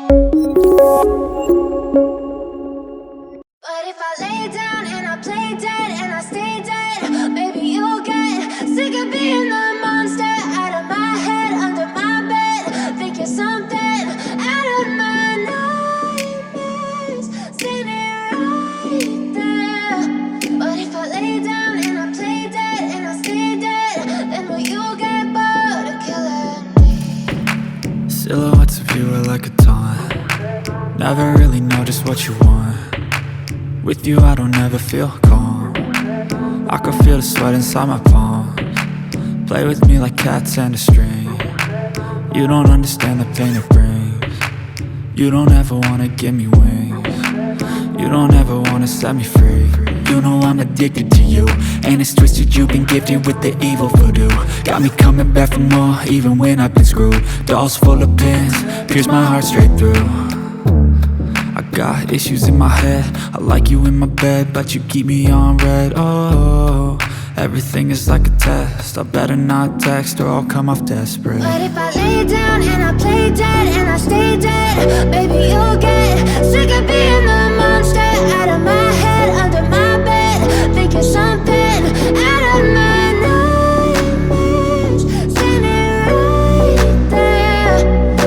But if I lay down and I play dead and I stay dead, maybe you'll get sick of being the monster out of my head, under my bed. Think you're something out of my nightmares, standing right there. But if I lay down and I play dead and I stay dead, then will you get bored of killing me? Silhouettes of you are like a taunt. Never really know just what you want. With you I don't ever feel calm. I can feel the sweat inside my palms. Play with me like cats and a string. You don't understand the pain it brings. You don't ever wanna give me wings. You don't ever wanna set me free. You know I'm addicted to you, and it's twisted, you've been gifted with the evil voodoo. Got me coming back for more, even when I've been screwed. Dolls full of pins, pierce my heart straight through. I got issues in my head, I like you in my bed, but you keep me on red. Oh, everything is like a test. I better not text or I'll come off desperate. But if I lay down and I play dead and I stay dead, baby you'll get sick of being the monster out of my head, under my bed. Think you're something out of my nightmares, standing right there.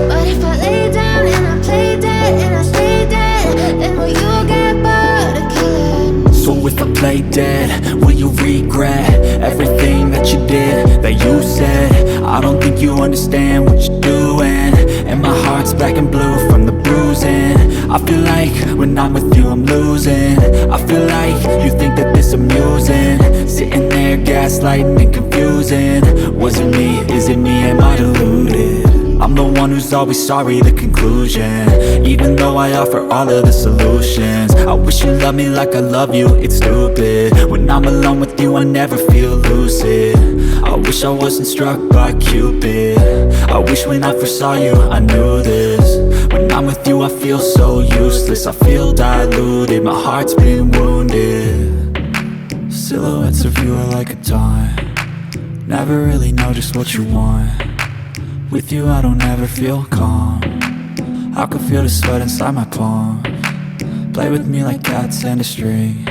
But if I lay down and I play dead and I stay dead, then will you get bored of killing me? So if I play dead, will you regret everything that you did, that you said? I don't think you understand what you're doing, and my heart's black and blue from the bruising. I feel like when I'm with you I'm losing. I feel like you think that this amusing, sitting there gaslighting and confusing. Was it me? Is it me? Am I deluded? I'm the one who's always sorry, the conclusion, even though I offer all of the solutions. I wish you loved me like I love you, it's stupid. When I'm alone with you I never feel lucid. I wish I wasn't struck by Cupid. I wish when I first saw you I knew this. When I'm with you I feel so useless, I feel diluted, my heart's been wounded. Silhouettes of you are like a taunt. Never really know just what you want. With you I don't ever feel calm. I can feel the sweat inside my palms. Play with me like cats and a string.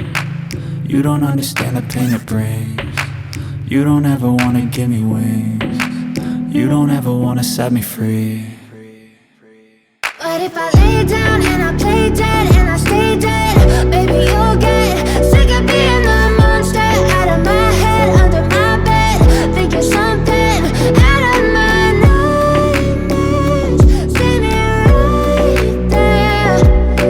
You don't understand the pain it brings. You don't ever wanna give me wings. You don't ever wanna set me free. But if I lay down and I play dead and I stay dead, baby you'll get sick of being the monster out of my head, under my bed. Think you're something out of my nightmares, standing right there.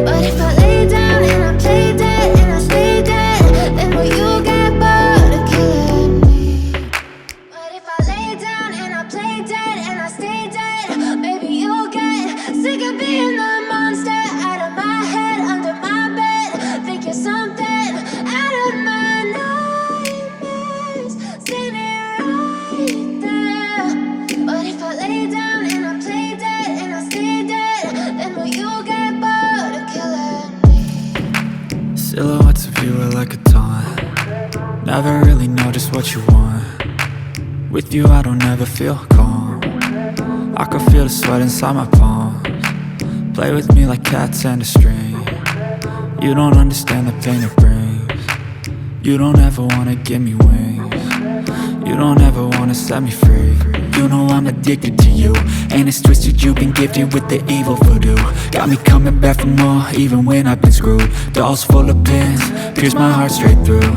But if I lay down and I play dead and I stay dead, then will you get bored of killing me? But if I lay down and I play dead and I stay dead, baby you'll get sick of being the monster out of my head, under my bed. Think you're something out of my nightmares, standing right there. But if I lay down and I play dead and I stay dead, then will you get bored of killing me? Silhouettes of you are like a taunt. Never really know just what you want. With you I don't ever feel calm. I can feel the sweat inside my palms. Play with me like cats and a string. You don't understand the pain it brings. You don't ever wanna give me wings. You don't ever wanna set me free. You know I'm addicted to you, and it's twisted, you've been gifted with the evil voodoo. Got me coming back for more, even when I've been screwed. Dolls full of pins, pierce my heart straight through.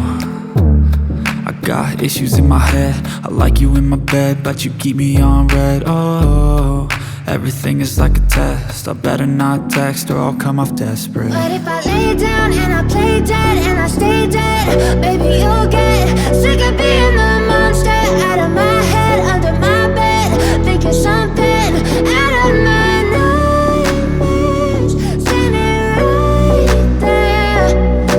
I got issues in my head, I like you in my bed, but you keep me on red. Oh, everything is like a test. I better not text or I'll come off desperate. But if I lay down and I play dead and I stay dead, baby you'll get sick of being the monster out of my head, under my bed. Think you're something out of my nightmares, standing right there.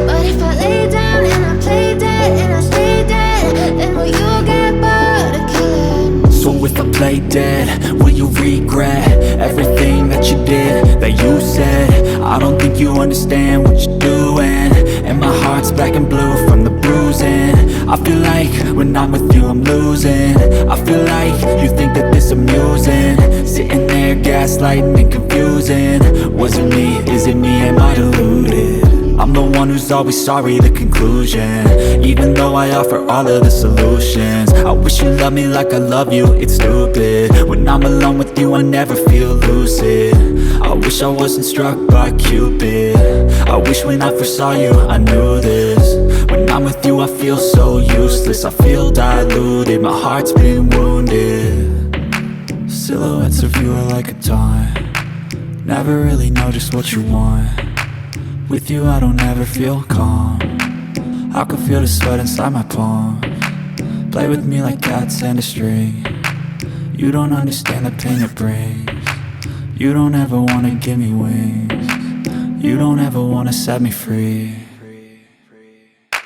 But if I lay down and I play dead and I stay dead, then will you get bored of killing me? So if I play dead, will you regret everything that you did, that you said? I don't think you understand what you're doing, and my heart's black and blue from the bruising. I feel like when I'm with you I'm losing. I feel like you think that this amusing, sitting there gaslighting and confusing. Was it me? Is it me? Am I deluded? I'm the one who's always sorry, the conclusion. Even though I offer all of the solutions. I wish you loved me like I love you, it's stupid. When I'm alone with you, I never feel lucid. I wish I wasn't struck by Cupid. I wish when I first saw you, I knew this. When I'm with you, I feel so useless. I feel diluted, my heart's been wounded. Silhouettes of you are like a taunt. Never really know just what you want. With you I don't ever feel calm. I can feel the sweat inside my palm. Play with me like cats and a string. You don't understand the pain it brings. You don't ever wanna give me wings. You don't ever wanna set me free.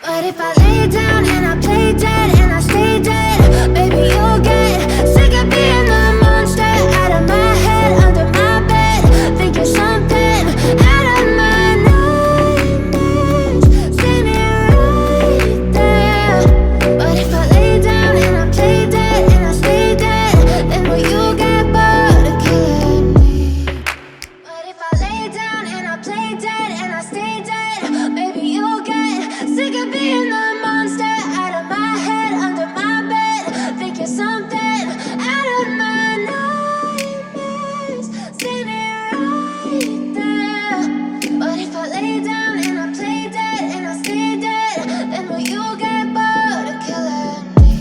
But if I lay down and I play dead and I stay dead, baby you'll get sick of being the monster out of my head, under my bed. Think you're something out of my nightmares. See me right there. But if I lay down and I play dead and I stay dead, then will you get bored of killing me? But if I lay down and I play dead and I stay dead, baby you'll get sick of being the monster out of my head, under my bed. Think you're something out of my nightmares. See me right there. But if I lay down and I play dead and I stay dead, then will you get bored of killing me?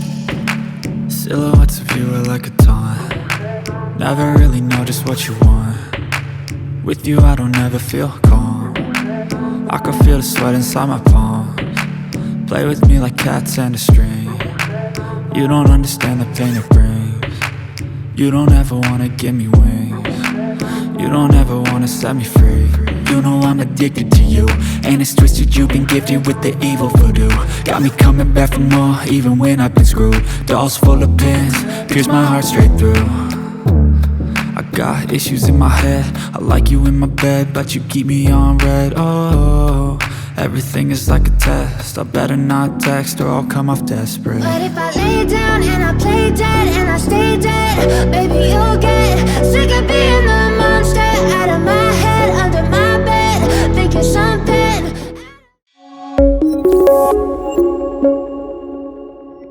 Silhouettes of you are like a taunt. Never really know just what you want. With you I don't ever feel calm. I can feel the sweat inside my palms. Play with me like cats and a string. You don't understand the pain it brings. You don't ever wanna give me wings. You don't ever wanna set me free. You know I'm addicted to you, and it's twisted, you've been gifted with the evil voodoo. Got me coming back for more, even when I've been screwed. Dolls full of pins, pierce my heart straight through. I got issues in my head, I like you in my bed, but you keep me on red. Oh, everything is like a test. I better not text or I'll come off desperate. But if I lay down and I play dead and I stay dead, baby you'll get sick of